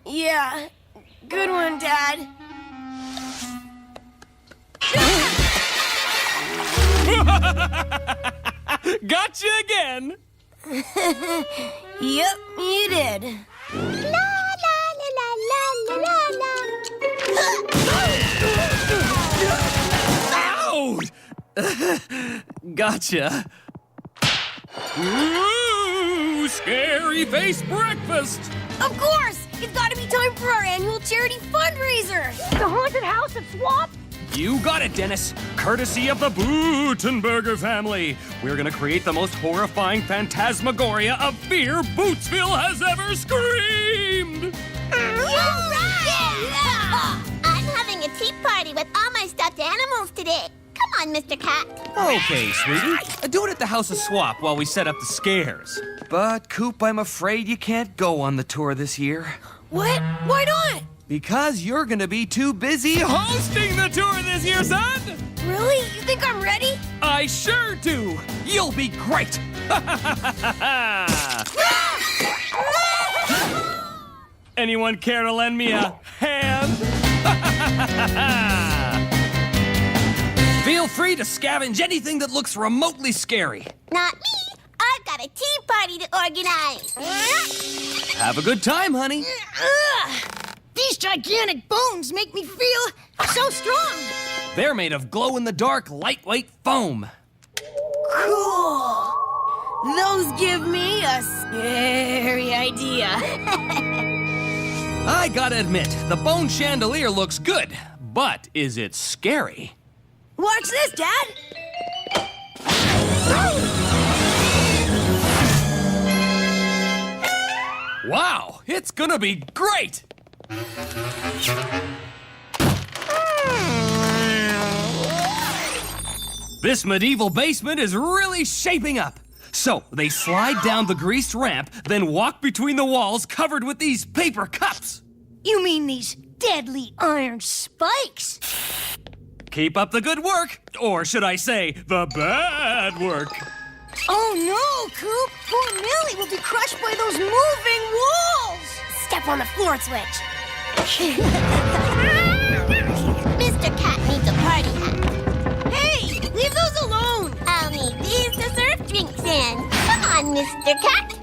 Yeah, good one, Dad. Gotcha again! Yep, you did. La la la la la la la. Ow! Gotcha. Ooh, scary face breakfast! Of course! It's gotta be time for our annual charity fundraiser! The haunted house of Swamp? You got it, Dennis. Courtesy of the Bootenberger family. We're gonna create the most horrifying phantasmagoria of fear Bootsville has ever screamed! Yeah! I'm having a tea party with all my stuffed animals today. Come on, Mr. Cat. Okay, sweetie. Do it at the House of Swap while we set up the scares. But, Coop, I'm afraid you can't go on the tour this year. What? Why not? Because you're gonna be too busy hosting the tour this year, son! Really? You think I'm ready? I sure do! You'll be great! Anyone care to lend me a hand? Feel free to scavenge anything that looks remotely scary. Not me. I've got a tea party to organize. Have a good time, honey. These gigantic bones make me feel so strong. They're made of glow-in-the-dark, lightweight foam. Cool. Those give me a scary idea. I gotta admit, the bone chandelier looks good, but is it scary? Watch this, Dad. Wow, it's gonna be great! This medieval basement is really shaping up. So, they slide down the greased ramp, then walk between the walls covered with these paper cups. You mean these deadly iron spikes? Keep up the good work, or should I say, the bad work. Oh no, Coop! Poor Millie will be crushed by those moving walls! Step on the floor switch. Mr. Cat needs a party hat. Hey, leave those alone! I'll need these to serve drinks in. Come on, Mr. Cat.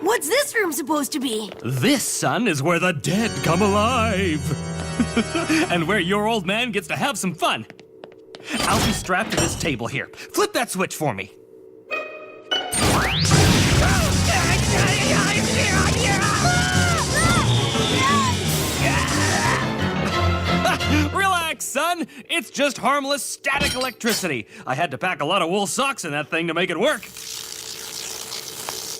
What's this room supposed to be? This, son, is where the dead come alive. And where your old man gets to have some fun. I'll be strapped to this table here. Flip that switch for me. Relax, son. It's just harmless static electricity. I had to pack a lot of wool socks in that thing to make it work.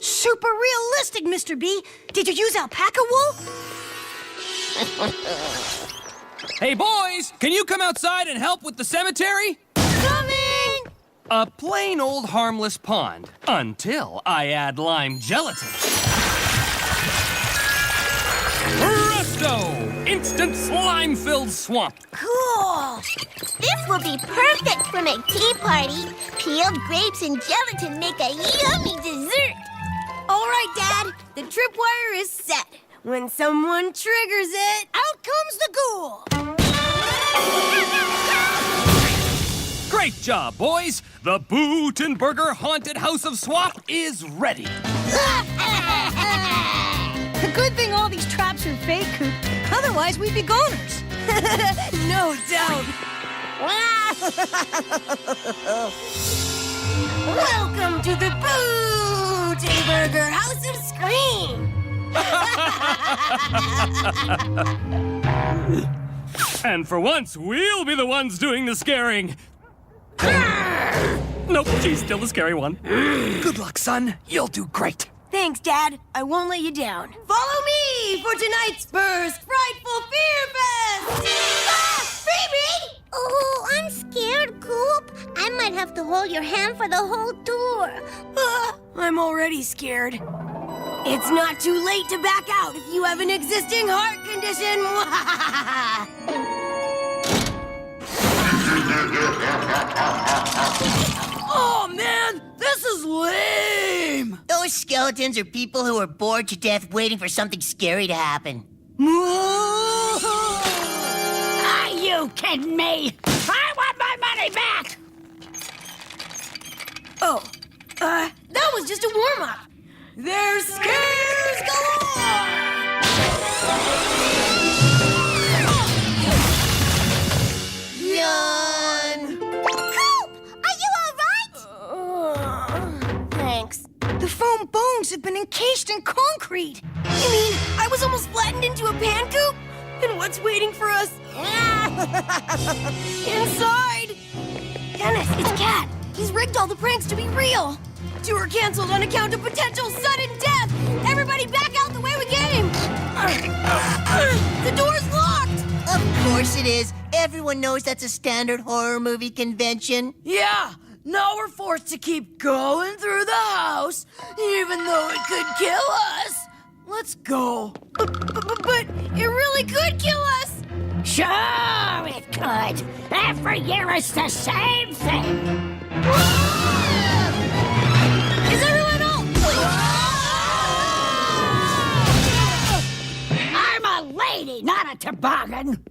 Super realistic, Mr. B. Did you use alpaca wool? Hey, boys, can you come outside and help with the cemetery? Coming! A plain old harmless pond, until I add lime gelatin. Presto! Instant slime-filled swamp. Cool! This will be perfect for my tea party. Peeled grapes and gelatin make a yummy dessert. All right, Dad. The tripwire is set. When someone triggers it, out comes the ghoul. Great job, boys. The Bootenberger Haunted House of Swap is ready. A good thing all these traps are fake, Coop. Otherwise, we'd be goners. No doubt. Welcome to the Bootenberger House of Scream. And for once, we'll be the ones doing the scaring. Nope, she's still the scary one. Good luck, son. You'll do great. Thanks, Dad. I won't let you down. Follow me for tonight's first Frightful Fear Fest! Ah, baby! Oh, I'm scared, Coop. I might have to hold your hand for the whole tour. I'm already scared. It's not too late to back out if you have an existing heart condition. Oh, man! This is lame! Those skeletons are people who are bored to death waiting for something scary to happen. Are you kidding me? I want my money back! Oh, that was just a warm-up. There's scares galore! Yawn! Coop, are you all right? Thanks. The foam bones have been encased in concrete. You mean I was almost flattened into a pan coop? And what's waiting for us? Inside! Dennis, it's Cat. He's rigged all the pranks to be real. Tour canceled on account of potential sudden death. Everybody back out the way we came. The door's locked. Of course it is. Everyone knows that's a standard horror movie convention. Yeah, now we're forced to keep going through the house, even though it could kill us. Let's go. But it really could kill us. Sure it could. Every year it's the same thing. Is everyone all... I'm a lady, not a toboggan.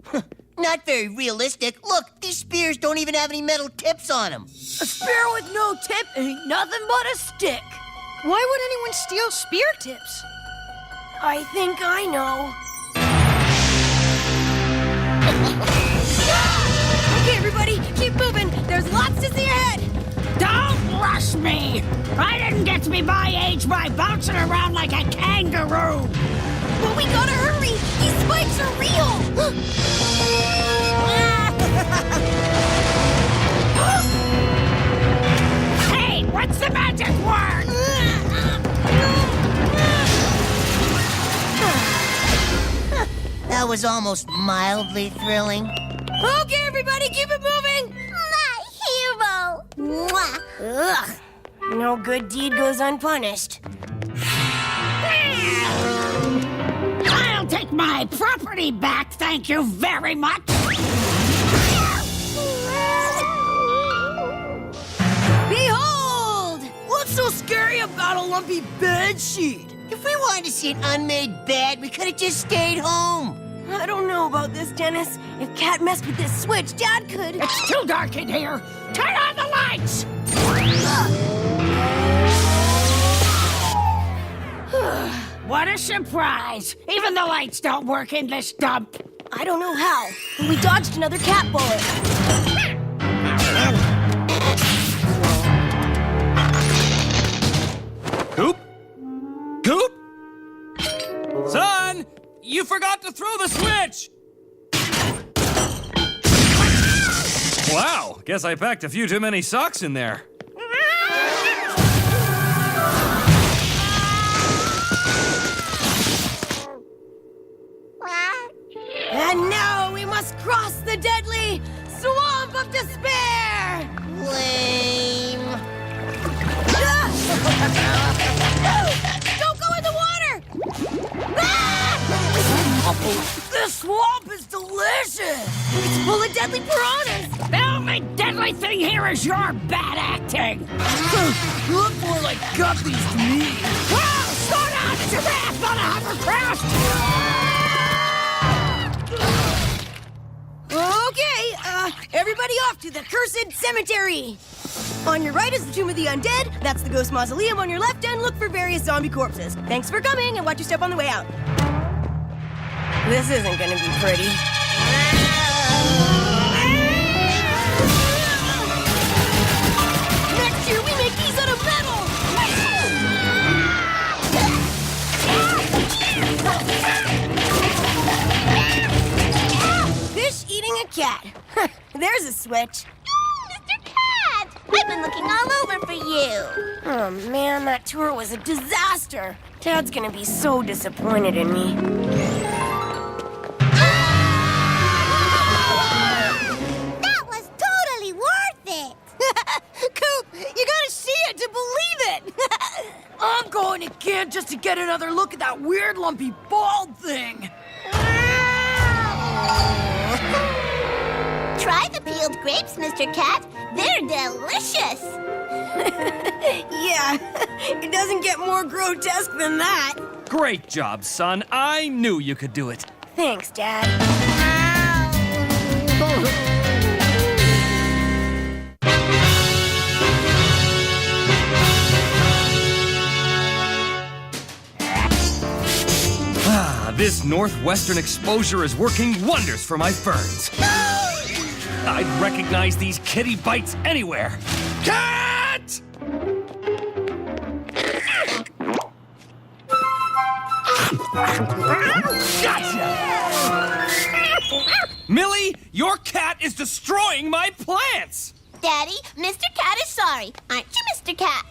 Not very realistic. Look, these spears don't even have any metal tips on them. A spear with no tip ain't nothing but a stick. Why would anyone steal spear tips? I think I know. Okay, everybody, keep moving. There's lots to see ahead. Don't rush me. I didn't get to be my age by bouncing around like a kangaroo. But we gotta hurry. These spikes are real. Hey, what's the magic word? That was almost mildly thrilling. Okay, everybody, keep it moving. My hero! Mwah. Ugh. No good deed goes unpunished. I'll take my property back, thank you very much. Behold! What's so scary about a lumpy bed sheet? If we wanted to see an unmade bed, we could have just stayed home. I don't know about this, Dennis. If Cat messed with this switch, Dad could... It's too dark in here. Turn on the lights. What a surprise. Even the lights don't work in this dump. I don't know how, but we dodged another cat bullet. Coop? Coop? Son! You forgot to throw the switch! Wow, guess I packed a few too many socks in there. And now we must cross the deadly swamp of despair! Lame. Don't go in the water! This swamp is delicious! It's full of deadly piranhas! The only deadly thing here is your bad acting. Look more like guppies to me! Whoa, slow down, it's a raft, not a hovercraft. Okay, everybody off to the cursed cemetery! On your right is the Tomb of the Undead. That's the Ghost Mausoleum on your left, and look for various zombie corpses. Thanks for coming, and watch your step on the way out. This isn't gonna be pretty. Next year, we make these out of metal! Fish eating a cat. There's a switch. Mr. Cat! I've been looking all over for you. Oh man, that tour was a disaster. Dad's gonna be so disappointed in me. That was totally worth it. Coop, you gotta see it to believe it. I'm going to camp just to get another look at that weird lumpy bald thing. Try the peeled grapes, Mr. Cat. They're delicious. Yeah, it doesn't get more grotesque than that. Great job, son. I knew you could do it. Thanks, Dad. This northwestern exposure is working wonders for my ferns. I'd recognize these kitty bites anywhere. Cat! Gotcha! Millie, your cat is destroying my plants! Daddy, Mr. Cat is sorry. Aren't you, Mr. Cat?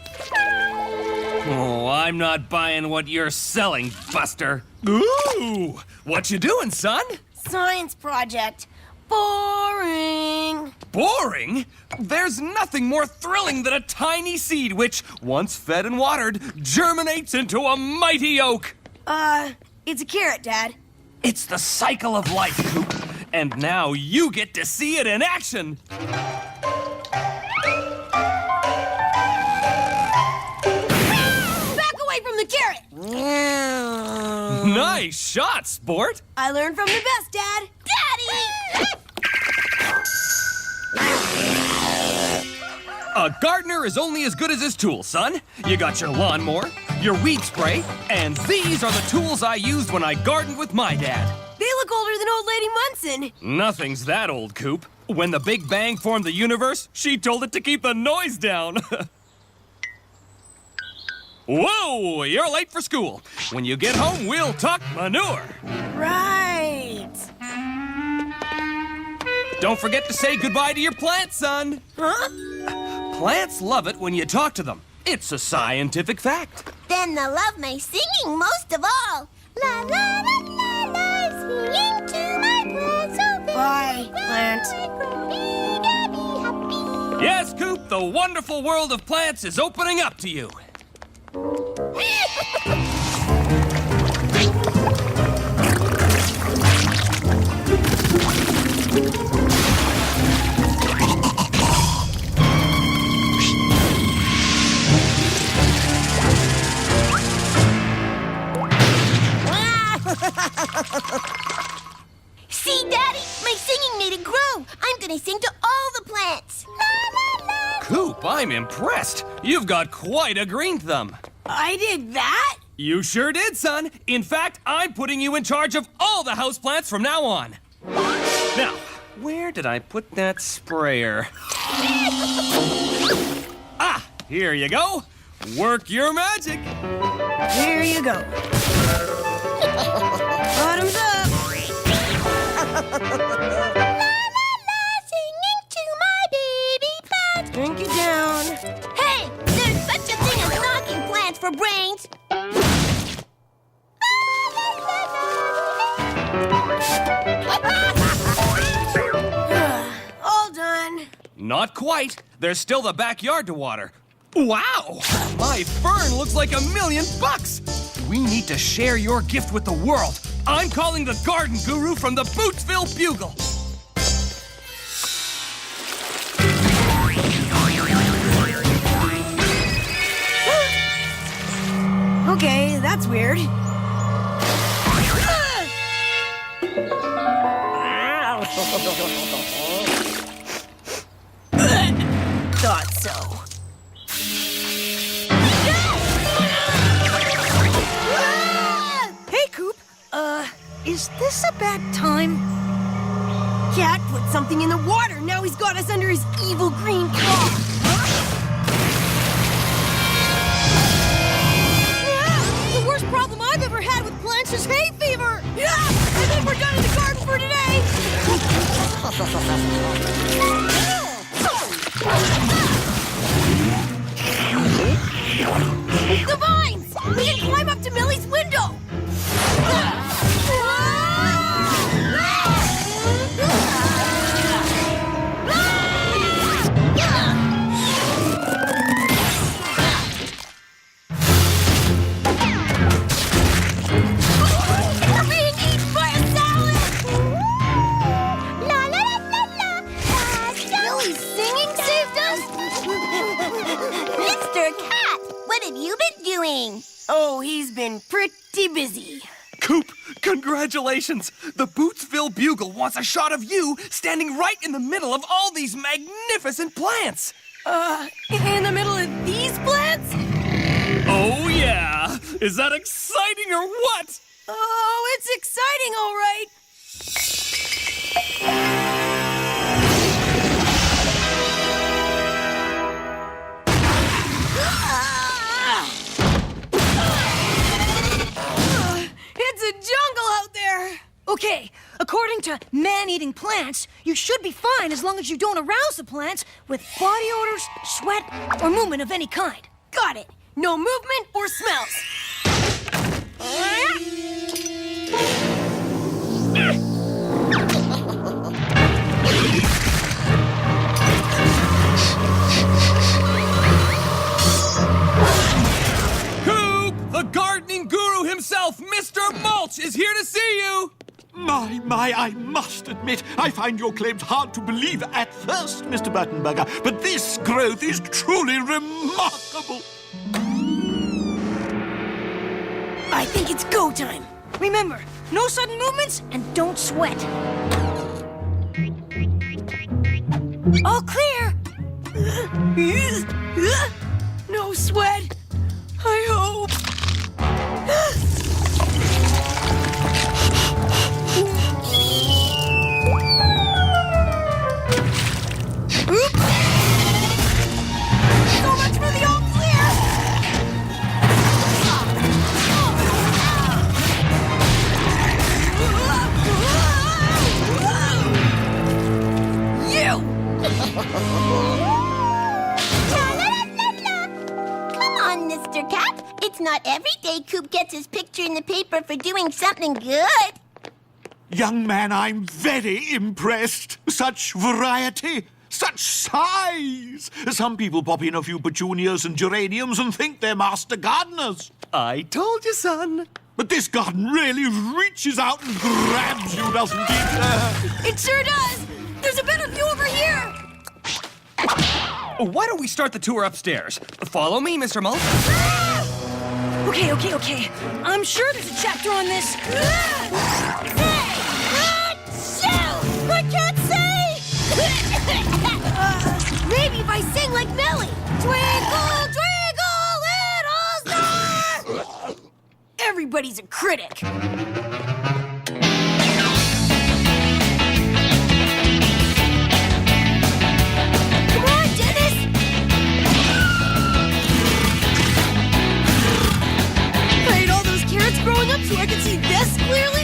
Oh, I'm not buying what you're selling, Buster. Ooh, what you doing, son? Science project. Boring. Boring? There's nothing more thrilling than a tiny seed which, once fed and watered, germinates into a mighty oak. It's a carrot, Dad. It's the cycle of life, Coop. And now you get to see it in action. Back away from the carrot. Nice shot, sport. I learned from the best, Dad. Daddy! A gardener is only as good as his tools, son. You got your lawnmower, your weed spray, and these are the tools I used when I gardened with my dad. They look older than old Lady Munson. Nothing's that old, Coop. When the Big Bang formed the universe, she told it to keep the noise down. Whoa, you're late for school. When you get home, we'll talk manure. Right. Don't forget to say goodbye to your plants, son. Huh? Plants love it when you talk to them. It's a scientific fact. Then they'll love my singing most of all. La la la la la, singing to my plants. So Bye, plant. Yes, Coop, the wonderful world of plants is opening up to you. See, Daddy? My singing made it grow. I'm gonna sing to all the plants. La la la. Coop, I'm impressed. You've got quite a green thumb. I did that? You sure did, son. In fact, I'm putting you in charge of all the houseplants from now on. Now, where did I put that sprayer? Ah, here you go. Work your magic. Here you go. Bottoms up. La la la, singing to my baby plants. Drink it down. Hey, there's such a thing as knocking plants for brains. All done. Not quite. There's still the backyard to water. Wow! My fern looks like $1 million. We need to share your gift with the world. I'm calling the garden guru from the Bootsville Bugle. Okay, that's weird. Thought so. Hey, Coop. Is this a bad time? Cat put something in the water. Now he's got us under his evil green claw. The worst problem I've ever had with plants is hay fever. Yeah, I think we're done in the garden for today. The vines! We can climb up to Millie's window. We're being eaten by a salad. La la la la la. Millie's singing saved running pretty busy. Coop, congratulations! The Bootsville Bugle wants a shot of you standing right in the middle of all these magnificent plants! In the middle of these plants? Oh, yeah! Is that exciting or what? Oh, it's exciting, all right. It's a jungle out there. Okay, according to man-eating plants, you should be fine as long as you don't arouse the plants with body odors, sweat, or movement of any kind. Got it. No movement or smells. Coop! The gardening guru himself, Mr. Mulch, is here to see you! My, I must admit, I find your claims hard to believe at first, Mr. Buttonburger, but this growth is truly remarkable. I think it's go time. Remember, no sudden movements and don't sweat. All clear. No sweat. I hope. Oops. So much for the all clear. You. Ta-la-la-la-la. Come on, Mr. Cat. It's not every day Coop gets his picture in the paper for doing something good. Young man, I'm very impressed. Such variety, such size. Some people pop in a few petunias and geraniums and think they're master gardeners. I told you, son. But this garden really reaches out and grabs you, doesn't it? It sure does. There's a better view over here. Why don't we start the tour upstairs? Follow me, Mr. Mulch. Okay. I'm sure there's a chapter on this. I can't say. Maybe if I sing like Nelly. Twinkle, twinkle, little star. Everybody's a critic. Come on, Dennis. I ate all those carrots growing up so I could see this clearly.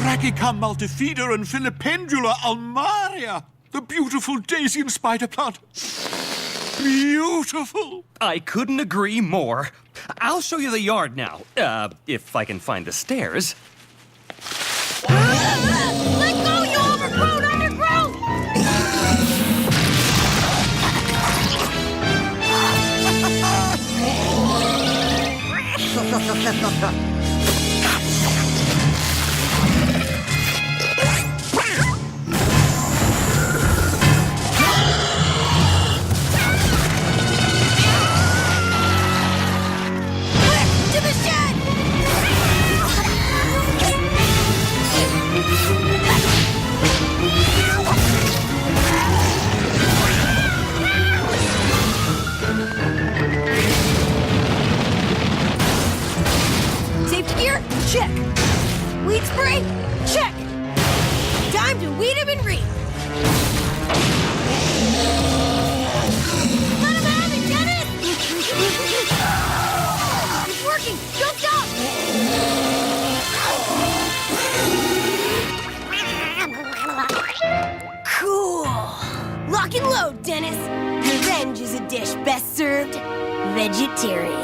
Rachica multifida and Filipendula almaria. The beautiful daisy and spider plant. Beautiful. I couldn't agree more. I'll show you the yard now, if I can find the stairs. Let go, you overgrown undergrowth! To the shed! Safety gear? Check. Weed spray? Check. Time to weed him and reap. Let him have it, Dennis! It's working! Don't stop! Cool. Lock and load, Dennis. Revenge is a dish best served vegetarian.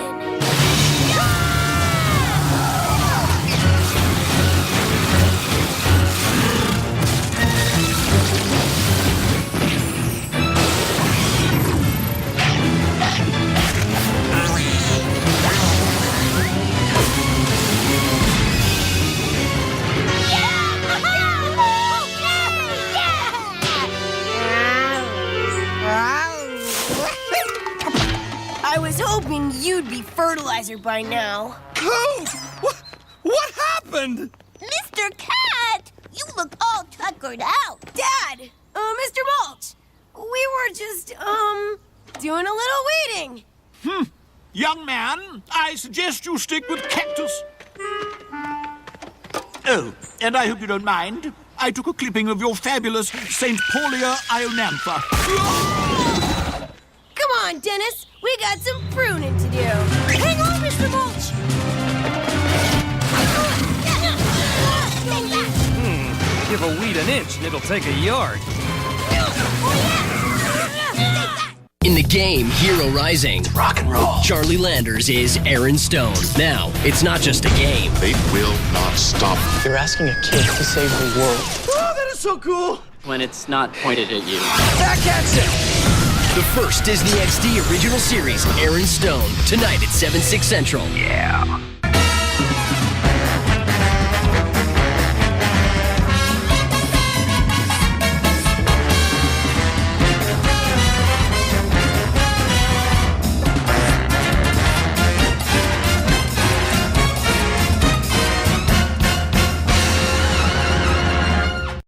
wiser by now. Coot! What happened? Mr. Cat, you look all tuckered out. Dad! Mr. Mulch! We were just, doing a little weeding. Young man, I suggest you stick with cactus. Oh, and I hope you don't mind. I took a clipping of your fabulous St. Paulia Ionantha. Come on, Dennis. We got some pruning to do. Hang on, Mr. Mulch! Give a weed an inch and it'll take a yard. In the game Hero Rising, rock and roll, Charlie Landers is Aaron Stone. Now, it's not just a game. They will not stop. You're asking a kid to save the world. Oh, that is so cool! When it's not pointed at you. Back at it! The first Disney XD original series, Aaron Stone, tonight at 7/6 Central. Yeah.